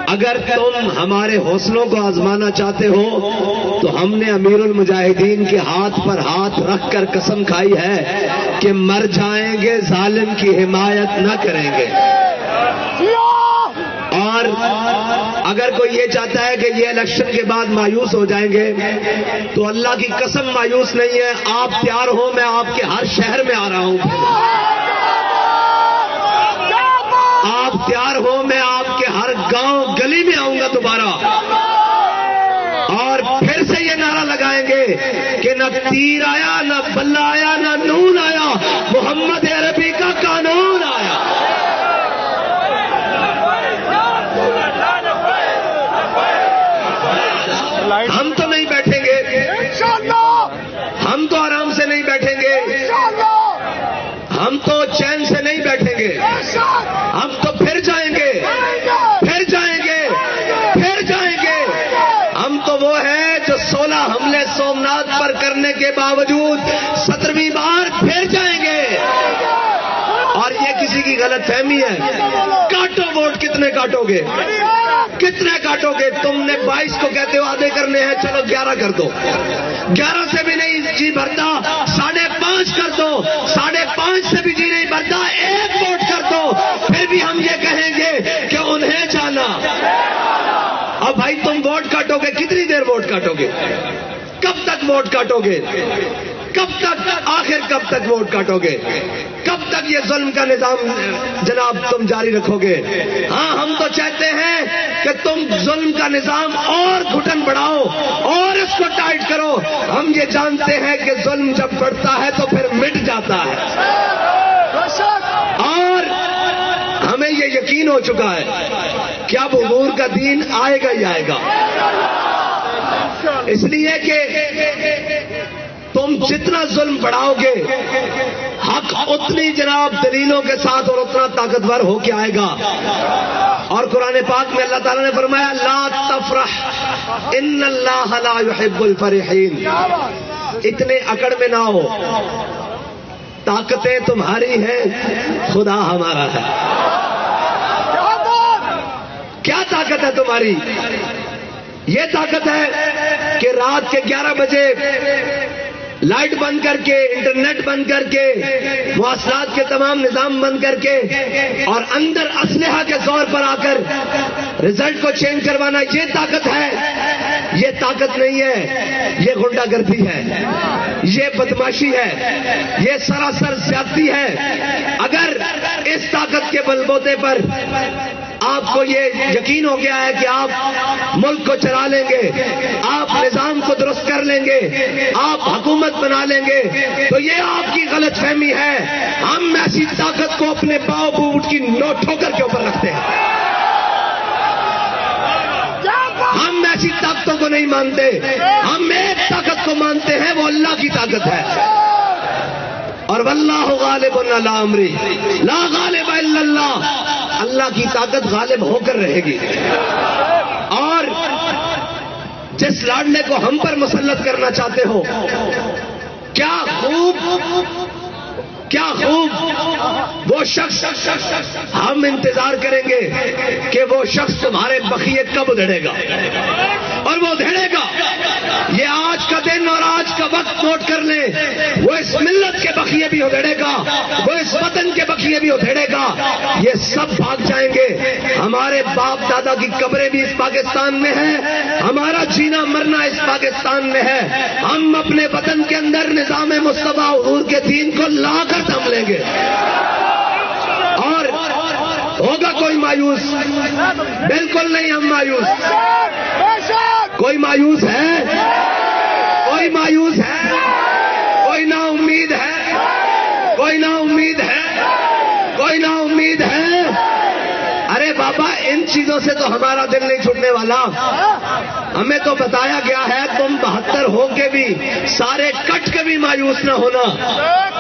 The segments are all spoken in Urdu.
اگر تم ہمارے حوصلوں کو آزمانا چاہتے ہو تو ہم نے امیر المجاہدین کے ہاتھ پر ہاتھ رکھ کر قسم کھائی ہے کہ مر جائیں گے ظالم کی حمایت نہ کریں گے. اور اگر کوئی یہ چاہتا ہے کہ یہ الیکشن کے بعد مایوس ہو جائیں گے تو اللہ کی قسم مایوس نہیں ہے. آپ تیار ہو, میں آپ کے ہر شہر میں آ رہا ہوں. آپ تیار ہو, میں آپ کے ہر گاؤں گلی میں آؤں گا دوبارہ, اور پھر سے یہ نعرہ لگائیں گے کہ نہ تیر آیا, نہ بلہ آیا, نہ نون آیا, محمد عربی کا قانون آیا. ہم تو نہیں بیٹھیں گے, ہم تو آرام سے نہیں بیٹھیں گے, ہم تو چین سے نہیں بیٹھیں گے, ہم تو پھر جائیں گے, پھر جائیں گے, پھر جائیں گے. ہم تو وہ ہیں جو 16 حملے سومناتھ پر کرنے کے باوجود 17ویں بار پھر جائیں گے. اور یہ کسی کی غلط فہمی ہے. کاٹو ووٹ, کتنے کاٹو گے, کتنے کاٹو گے؟ تم نے 22 کو کہتے ہو آدھے کرنے ہیں, چلو 11 کر دو. 11 سے بھی نہیں جی بھرتا, 5.5 کر دو. 5.5 سے بھی جی نہیں بھرتا, 1 ووٹ کر دو. پھر بھی ہم یہ کہیں گے کہ انہیں جانا. اب بھائی تم ووٹ کاٹو گے, کتنی دیر ووٹ کاٹو گے؟ کب تک ووٹ کاٹو گے؟ کب تک, آخر کب تک ووٹ کاٹو گے؟ کب تک یہ ظلم کا نظام جناب تم جاری رکھو گے؟ ہاں, ہم تو چاہتے ہیں کہ تم ظلم کا نظام اور گھٹن بڑھاؤ اور اس کو ٹائٹ کرو. ہم یہ جانتے ہیں کہ ظلم جب بڑھتا ہے تو پھر مٹ جاتا ہے, اور ہمیں یہ یقین ہو چکا ہے کہ اب حضور کا دین آئے گا ہی آئے گا. اس لیے کہ تم جتنا ظلم بڑھاؤ گے حق اتنی جناب دلیلوں کے ساتھ اور اتنا طاقتور ہو کے آئے گا. اور قرآن پاک میں اللہ تعالیٰ نے فرمایا لا تفرح ان اللہ لا يحب الفرحین. اتنے اکڑ میں نہ ہو, طاقتیں تمہاری ہیں, خدا ہمارا ہے. کیا طاقت ہے تمہاری؟ یہ طاقت ہے کہ رات کے 11 بجے لائٹ بند کر کے, انٹرنیٹ بند کر کے, مواصلات کے تمام نظام بند کر کے, اور اندر اسلحہ کے زور پر آ کر رزلٹ کو چینج کروانا, یہ طاقت ہے. یہ طاقت نہیں ہے, یہ غنڈہ گردی ہے, یہ بدماشی ہے, یہ سراسر زیادتی ہے. اگر اس طاقت کے بل بوتے پر آپ کو یہ یقین ہو گیا ہے کہ آپ ملک کو چلا لیں گے, آپ نظام کو درست کر لیں گے, آپ حکومت بنا لیں گے, تو یہ آپ کی غلط فہمی ہے. ہم ایسی طاقت کو اپنے پاؤں بوٹ کی ٹھوکر کے اوپر رکھتے ہیں. ہم ایسی طاقتوں کو نہیں مانتے, ہم ایک طاقت کو مانتے ہیں, وہ اللہ کی طاقت ہے. اور واللہ غالب علی امرہ لا غالب الا اللہ. اللہ کی طاقت غالب ہو کر رہے گی. اور جس لاڈلے کو ہم پر مسلط کرنا چاہتے ہو, کیا خوب وہ شخص, ہم انتظار کریں گے کہ وہ شخص تمہارے بخیے کب ادھڑے گا, اور وہ ادھڑے گا. یہ آج کا دن اور آج کا وقت نوٹ کر لیں, وہ اس ملت کے بخیے بھی ادھڑے گا, وہ اس وطن کے بخیے بھی ادھڑے گا. یہ سب بھاگ جائیں گے. ہمارے باپ دادا کی قبریں بھی اس پاکستان میں ہیں, ہمارا جینا مرنا اس پاکستان میں ہے. ہم اپنے وطن کے اندر نظام مصطفیٰ حضور کے دین کو لا کر دم لیں گے. اور ہوگا کوئی مایوس؟ بالکل نہیں ہم مایوس. کوئی مایوس ہے؟ کوئی مایوس ہے؟ کوئی نا امید ہے؟ کوئی نا امید ہے؟ کوئی نا امید ہے؟ ارے بابا, ان چیزوں سے تو ہمارا دل نہیں چھوٹنے والا. ہمیں تو بتایا گیا ہے تم 72 ہو کے بھی, سارے کٹ کے بھی مایوس نہ ہونا,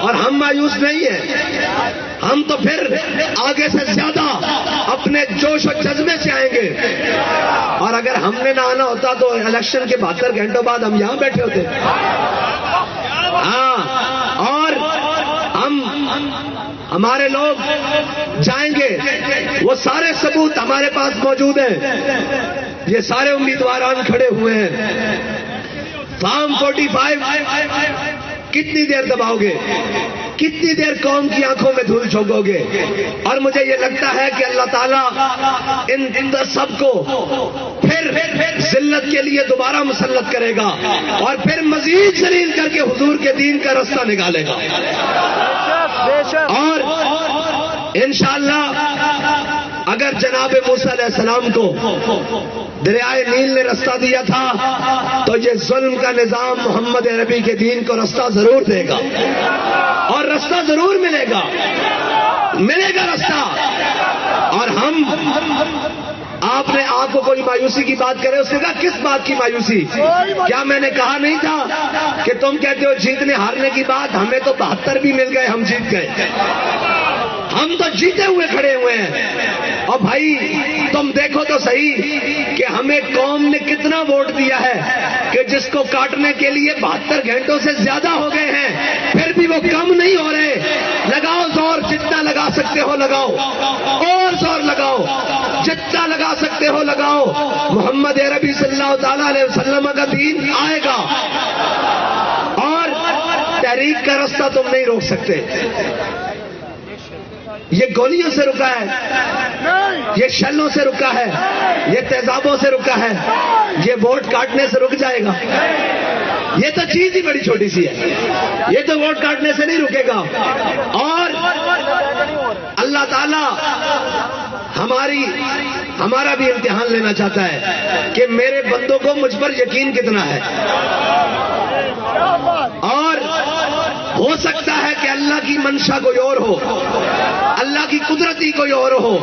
اور ہم مایوس نہیں ہیں. ہم تو پھر آگے سے زیادہ اپنے جوش و جذبے سے آئیں گے. اور اگر ہم نے نہ آنا ہوتا تو الیکشن کے 72 گھنٹوں بعد ہم یہاں بیٹھے ہوتے. ہاں, اور ہمارے لوگ جائیں گے، وہ سارے ثبوت ہمارے پاس موجود ہیں، یہ سارے امیدواران کھڑے ہوئے ہیں۔ فارم 45 کتنی دیر دباؤ گے؟ کتنی دیر قوم کی آنکھوں میں دھول جھونکو گے؟ اور مجھے یہ لگتا ہے کہ اللہ تعالیٰ ان سب کو پھر ذلت کے لیے دوبارہ مسلط کرے گا اور پھر مزید ذلیل کر کے حضور کے دین کا رستہ نکالے گا۔ اور انشاءاللہ اگر جناب موسیٰ علیہ السلام کو دریائے نیل نے رستہ دیا تھا تو یہ ظلم کا نظام محمد عربی کے دین کو رستہ ضرور دے گا، اور رستہ ضرور ملے گا رستہ۔ اور ہم آپ نے آپ کو کوئی مایوسی کی بات کرے، اس نے کہا کس بات کی مایوسی؟ کیا میں نے کہا نہیں تھا کہ تم کہتے ہو جیتنے ہارنے کی بات؟ ہمیں تو 72 بھی مل گئے، ہم جیت گئے، ہم تو جیتے ہوئے کھڑے ہوئے ہیں۔ اور بھائی تم دیکھو تو صحیح کہ ہمیں قوم نے کتنا ووٹ دیا ہے کہ جس کو کاٹنے کے لیے 72 گھنٹوں سے زیادہ ہو گئے ہیں، پھر بھی وہ کم نہیں ہو رہے۔ لگاؤ زور، جتنا لگا سکتے ہو لگاؤ، اور زور لگاؤ، جتنا لگا سکتے ہو لگاؤ۔ محمد عربی صلی اللہ تعالی علیہ وسلم کا دین آئے گا، اور تحریک کا رستہ تم نہیں روک سکتے۔ یہ گولیوں سے رکا ہے، یہ شلوں سے رکا ہے، یہ تیزابوں سے رکا ہے، یہ ووٹ کاٹنے سے رک جائے گا؟ یہ تو چیز ہی بڑی چھوٹی سی ہے، یہ تو ووٹ کاٹنے سے نہیں رکے گا۔ اور اللہ تعالی ہمارا بھی امتحان لینا چاہتا ہے کہ میرے بندوں کو مجھ پر یقین کتنا ہے۔ اور ہو سکتا ہے کہ اللہ کی منشا کوئی اور ہو، اللہ کی قدرتی کوئی اور ہو،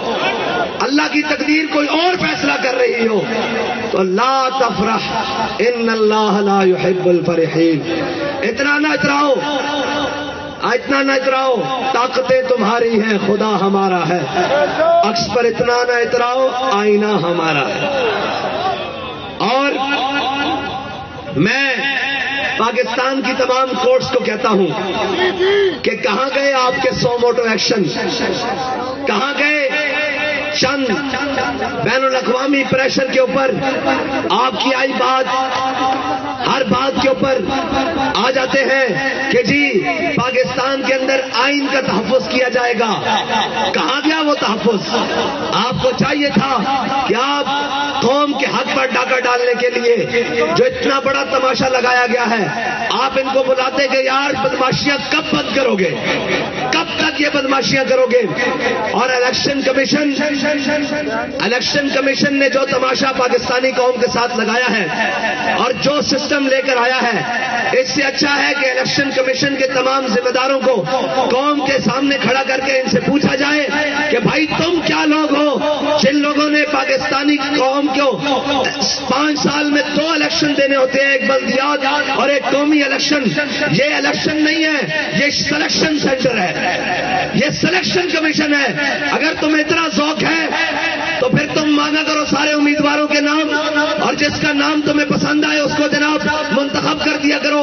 اللہ کی تقدیر کوئی اور فیصلہ کر رہی ہو، تو لا تفرح ان اللہ لا يحب الفرحین۔ اتنا نہ اتراؤ، طاقتیں تمہاری ہیں، خدا ہمارا ہے۔ عکس پر اتنا نہ اتراؤ، آئینہ ہمارا ہے۔ اور میں پاکستان کی تمام کورٹس کو کہتا ہوں کہ کہاں گئے آپ کے 100 موٹو ایکشن؟ کہاں گئے چند بین الاقوامی پریشر کے اوپر آپ کی آئی بات؟ ہر بات کے اوپر آ جاتے ہیں کہ جی پاکستان کے اندر آئین کا تحفظ کیا جائے گا۔ کہاں گیا وہ تحفظ؟ آپ کو چاہیے تھا کہ آپ قوم کے حق پر ڈاکہ ڈالنے کے لیے جو اتنا بڑا تماشا لگایا گیا ہے، آپ ان کو بلاتے کہ یار بدماشیاں کب بند کرو گے، کب تک یہ بدماشیاں کرو گے؟ اور الیکشن کمیشن نے جو تماشا پاکستانی قوم کے ساتھ لگایا ہے اور جو سسٹم لے کر آیا ہے، اس سے اچھا ہے کہ الیکشن کمیشن کے تمام ذمہ داروں کو قوم کے سامنے کھڑا کر کے ان سے پوچھا جائے کہ بھائی تم کیا لوگ ہو جن لوگوں نے پاکستانی قوم کو 5 سال میں 2 الیکشن دینے ہوتے ہیں، ایک بلدیات اور ایک قومی الیکشن۔ یہ الیکشن نہیں ہے، یہ سلیکشن سینٹر ہے، یہ سلیکشن کمیشن ہے۔ اگر تمہیں اتنا ذوق ہے تو پھر تم مانگا کرو سارے امیدواروں کے نام، اور جس کا نام تمہیں پسند آئے اس کو جناب منتخب کر دیا کرو۔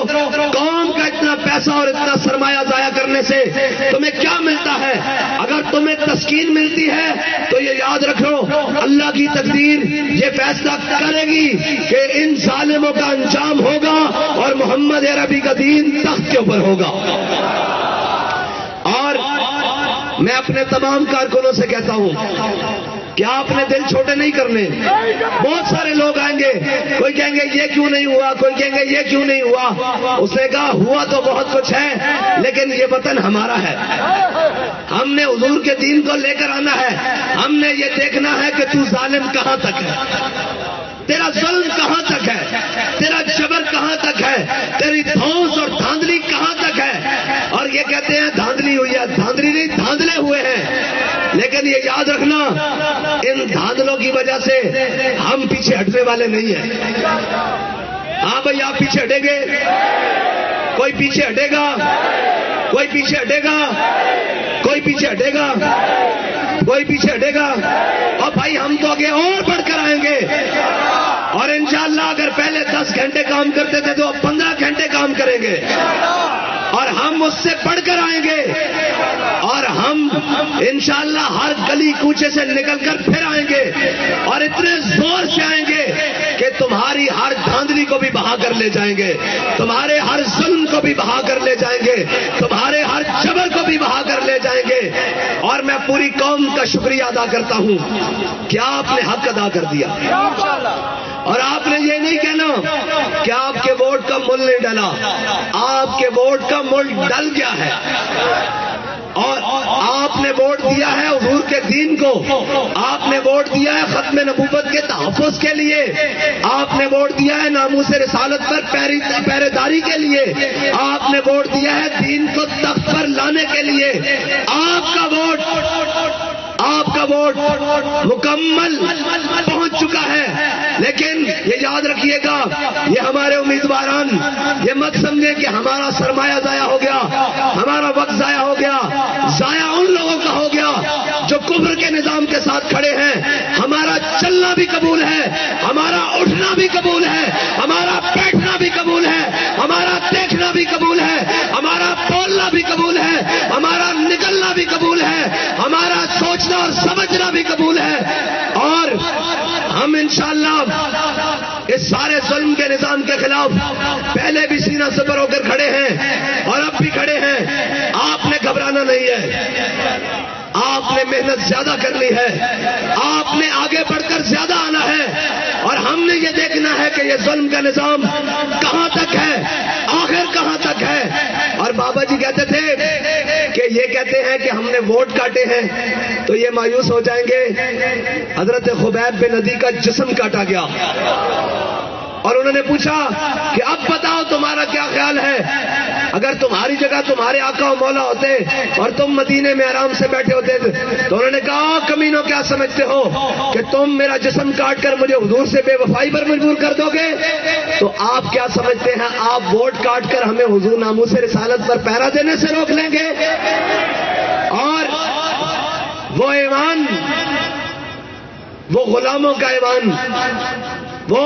قوم کا اتنا پیسہ اور اتنا سرمایہ ضائع کرنے سے تمہیں کیا ملتا ہے؟ اگر تمہیں تسکین ملتی ہے تو یہ یاد رکھو، اللہ کی تقدیر یہ فیصلہ کرے گی کہ ان ظالموں کا انجام ہوگا اور محمد عربی کا دین تخت کے اوپر ہوگا۔ اور میں اپنے تمام کارکنوں سے کہتا ہوں کہ آپ نے دل چھوٹے نہیں کرنے۔ بہت سارے لوگ آئیں گے، کوئی کہیں گے یہ کیوں نہیں ہوا، کوئی کہیں گے یہ کیوں نہیں ہوا۔ اس نے کہا ہوا تو بہت کچھ ہے، لیکن یہ وطن ہمارا ہے، ہم نے حضور کے دین کو لے کر آنا ہے۔ ہم نے یہ دیکھنا ہے کہ تو ظالم کہاں تک ہے، تیرا ظلم کہاں تک ہے، تیرا جبر کہاں تک ہے، تیری دھونس اور دھاندلی کہاں تک ہے۔ اور یہ کہتے ہیں دھاندلی ہوئی ہے، دھاندلی نہیں، دھاندلے ہوئے ہیں۔ لیکن یہ یاد رکھنا، ان دھاندلوں کی وجہ سے ہم پیچھے ہٹنے والے نہیں ہیں۔ ہاں بھائی آپ پیچھے ہٹیں گے؟ کوئی پیچھے ہٹے گا؟ کوئی پیچھے ہٹے گا؟ کوئی پیچھے ہٹے گا؟ کوئی پیچھے ہٹے گا؟ اور بھائی ہم تو آگے اور بڑھ کر آئیں گے، اور انشاءاللہ اگر پہلے 10 گھنٹے کام کرتے تھے تو اب 15 گھنٹے کام کریں گے۔ اور ہم اس سے بڑھ کر آئیں گے، اور ہم انشاءاللہ ہر گلی کوچے سے نکل کر پھر آئیں گے، اور اتنے زور سے آئیں گے کہ تمہاری ہر دھاندلی کو بھی بہا کر لے جائیں گے، تمہارے ہر ظلم کو بھی بہا کر لے جائیں گے، تمہارے ہر جبر کو بھی بہا کر لے جائیں گے۔ اور میں پوری قوم کا شکریہ ادا کرتا ہوں کہ آپ نے حق ادا کر دیا، اور آپ نے یہ نہیں کہنا کہ آپ کے ووٹ کا مل نہیں ڈلا، آپ کے ووٹ کا مل ڈل گیا ہے، اور آپ نے ووٹ دیا ہے حضور کے دین کو، آپ نے ووٹ دیا ہے ختم نبوت کے تحفظ کے لیے، آپ نے ووٹ دیا ہے ناموس رسالت پر پہرے داری کے لیے، آپ نے ووٹ دیا ہے دین کو تخت پر لانے کے لیے۔ آپ کا ووٹ مکمل پہنچ چکا ہے، لیکن یہ یاد رکھیے گا، یہ ہمارے امیدواران یہ مت سمجھیں کہ ہمارا سرمایہ ضائع ہو گیا، ہمارا وقت ضائع ہو گیا، ضائع ان لوگوں کا ہو گیا جو کفر کے نظام کے ساتھ کھڑے ہیں۔ ہمارا چلنا بھی قبول ہے، ہمارا اٹھنا بھی قبول ہے، ہمارا بیٹھنا بھی قبول ہے، ہمارا دیکھنا بھی قبول ہے، ہمارا بولنا بھی قبول ہے، ہمارا نکلنا بھی قبول ہے، ہمارا سوچنا اور سمجھنا بھی قبول ہے، اور ہم انشاءاللہ اس سارے ظلم کے نظام کے خلاف پہلے بھی سینہ سپر ہو کر کھڑے ہیں اور اب بھی کھڑے ہیں۔ آپ نے گھبرانا نہیں ہے، آپ نے محنت زیادہ کرنی ہے، آپ نے آگے بڑھ کر زیادہ آنا ہے، اور ہم نے یہ دیکھنا ہے کہ یہ ظلم کا نظام کہاں تک ہے، آخر کہاں تک ہے۔ اور بابا جی کہتے تھے کہ یہ کہتے ہیں کہ ہم نے ووٹ کاٹے ہیں تو یہ مایوس ہو جائیں گے۔ حضرت خبیب بن عدی کا جسم کاٹا گیا، اور انہوں نے پوچھا کہ اب بتاؤ تمہارا کیا خیال ہے، اگر تمہاری جگہ تمہارے آقا و مولا ہوتے اور تم مدینے میں آرام سے بیٹھے ہوتے تو انہوں نے کہا کمینوں کیا سمجھتے ہو کہ تم میرا جسم کاٹ کر مجھے حضور سے بے وفائی پر مجبور کر دو گے؟ تو آپ کیا سمجھتے ہیں، آپ ووٹ کاٹ کر ہمیں حضور ناموس رسالت پر پہرا دینے سے روک لیں گے؟ اور وہ ایمان، وہ غلاموں کا ایمان، وہ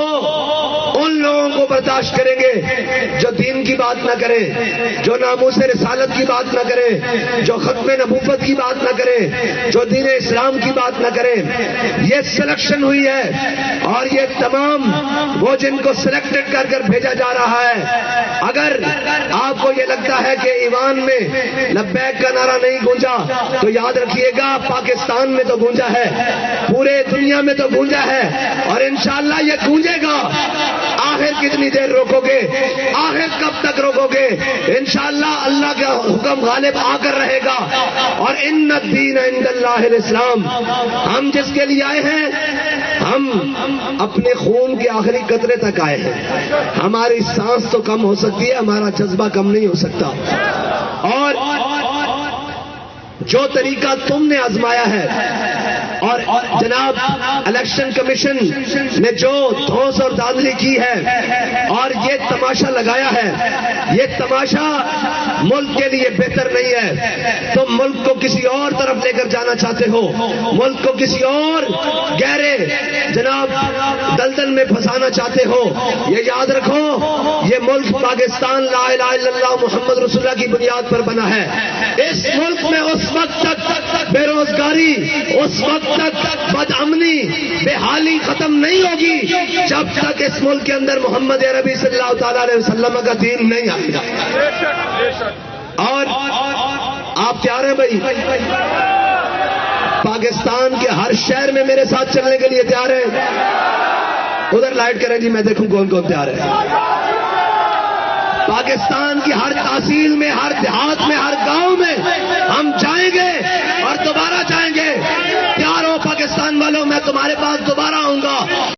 ان لوگوں کو برداشت کریں گے جو دین کی بات نہ کریں، جو ناموس رسالت کی بات نہ کریں، جو ختم نبوت کی بات نہ کریں، جو دین اسلام کی بات نہ کریں۔ یہ سلیکشن ہوئی ہے، اور یہ تمام وہ جن کو سلیکٹڈ کر کر بھیجا جا رہا ہے۔ اگر آپ کو یہ لگتا ہے کہ ایوان میں لبیک کا نعرہ نہیں گونجا تو یاد رکھیے گا پاکستان میں تو گونجا ہے، پورے دنیا میں تو گونجا ہے، اور انشاءاللہ یہ گونجے گا۔ آخر کتنی دیر روکو گے، آخر کب تک روکو گے؟ انشاءاللہ اللہ کا حکم غالب آ کر رہے گا، اور ان الدین عند اللہ الاسلام۔ ہم جس کے لیے آئے ہیں، ہم اپنے خون کے آخری قطرے تک آئے ہیں۔ ہماری سانس تو کم ہو سکتی ہے، ہمارا جذبہ کم نہیں ہو سکتا۔ اور جو طریقہ تم نے آزمایا ہے، اور جناب الیکشن کمیشن نے جو دھوس اور دھاندلی کی ہے اور یہ تماشا لگایا ہے، یہ تماشا ملک کے لیے بہتر نہیں ہے۔ تم ملک کو کسی اور طرف لے کر جانا چاہتے ہو، ملک کو کسی اور گہرے جناب دلدل میں پھنسانا چاہتے ہو۔ یہ یاد رکھو، یہ ملک پاکستان لا الہ الا اللہ محمد رسول اللہ کی بنیاد پر بنا ہے۔ اس ملک میں اس وقت تک بے روزگاری، اس وقت تک بد امنی، بے حالی ختم نہیں ہوگی جب تک اس ملک کے اندر محمد عربی صلی اللہ تعالی علیہ وسلم کا دین نہیں آئے گا۔ اور آپ تیار ہیں بھائی؟ پاکستان کے ہر شہر میں میرے ساتھ چلنے کے لیے تیار ہیں؟ ادھر لائٹ کریں جی، میں دیکھوں کون کون تیار ہے۔ پاکستان کی ہر تحصیل میں، ہر دیہات میں، ہر